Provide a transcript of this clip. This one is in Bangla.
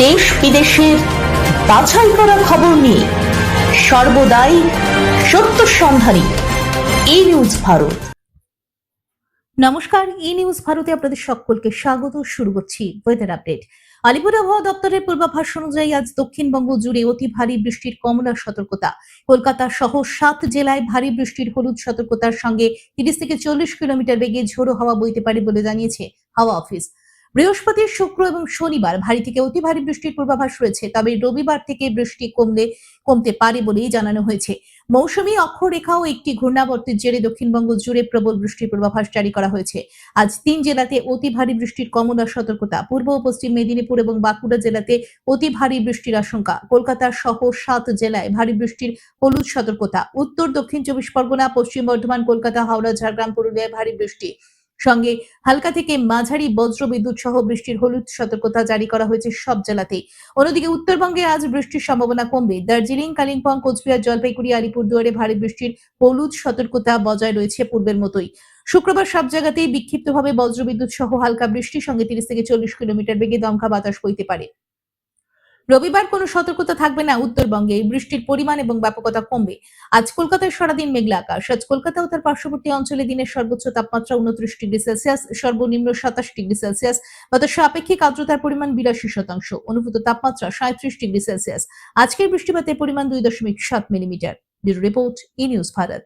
দেশ বিদেশের বাছাই করা খবর নিয়ে সর্বদাই সত্য সন্ধানী ই নিউজ ভারত। নমস্কার, ই নিউজ ভারতে আপনাদের সকলকে স্বাগত। শুরু করছি ওয়েদার আপডেট। আলিপুর আবহাওয়া দপ্তরের পূর্বাভাস অনুযায়ী আজ দক্ষিণবঙ্গ জুড়ে অতি ভারী বৃষ্টির কমলা সতর্কতা। কলকাতা সহ 7 জেলায় ভারী বৃষ্টির হলুদ সতর্কতার সঙ্গে 30 থেকে 40 কিলোমিটার বেগে ঝোড়ো হাওয়া বইতে পারে বলে জানিয়েছে হাওয়া অফিস। বৃহস্পতি, শুক্র এবং শনিবার ভারী থেকে অতি ভারী বৃষ্টির পূর্বাভাস রয়েছে, তবে রবিবার থেকে বৃষ্টি কমতে পারে বলেই জানানো হয়েছে। মৌসুমী অক্ষরেখাও একটি ঘূর্ণাবর্তের জেরে দক্ষিণবঙ্গ জুড়ে প্রবল বৃষ্টির পূর্বাভাস জারি করা হয়েছে। আজ 3 জেলাতে অতি ভারী বৃষ্টির কমলা সতর্কতা। পূর্ব ও পশ্চিম মেদিনীপুর এবং বাঁকুড়া জেলাতে অতি ভারী বৃষ্টির আশঙ্কা। কলকাতা সহ 7 জেলায় ভারী বৃষ্টির হলুদ সতর্কতা। উত্তর দক্ষিণ 24 পরগনা, পশ্চিম বর্ধমান, কলকাতা, হাওড়া, ঝাড়গ্রাম, পুরুলিয়ায় ভারী বৃষ্টি সঙ্গে হালকা থেকে মাঝারি বজ্র বিদ্যুৎ সহ বৃষ্টির হলুদ সতর্কতা জারি করা হয়েছে সব জেলাতেই। অন্যদিকে উত্তরবঙ্গে আজ বৃষ্টির সম্ভাবনা কমবে। দার্জিলিং, কালিম্পং, কোচবিহার, জলপাইগুড়ি, আলিপুরদুয়ারে ভারী বৃষ্টির হলুদ সতর্কতা বজায় রয়েছে পূর্বের মতোই। শুক্রবার সব জায়গাতেই বিক্ষিপ্তভাবে বজ্রবিদ্যুৎ সহ হালকা বৃষ্টির সঙ্গে 30 থেকে 40 কিলোমিটার বেগে দমকা বাতাস বইতে পারে। রবিবার কোনো সতর্কতা থাকবে না উত্তরবঙ্গে। বৃষ্টির পরিমাণ এবং ব্যাপকতা কমবে। আজ কলকাতায় সারাদিন মেঘলা আকাশ। আজ কলকাতা ও তার পার্শ্ববর্তী অঞ্চলে দিনের সর্বোচ্চ তাপমাত্রা 29 ডিগ্রি সেলসিয়াস, সর্বনিম্ন 27 ডিগ্রি সেলসিয়াস। বাতাসে আপেক্ষিক আর্দ্রতার পরিমাণ 82%, অনুভূত তাপমাত্রা 37 ডিগ্রি সেলসিয়াস। আজকের বৃষ্টিপাতের পরিমাণ 2.7 মিলিমিটার। ব্যুরো রিপোর্ট, ই নিউজ ভারত।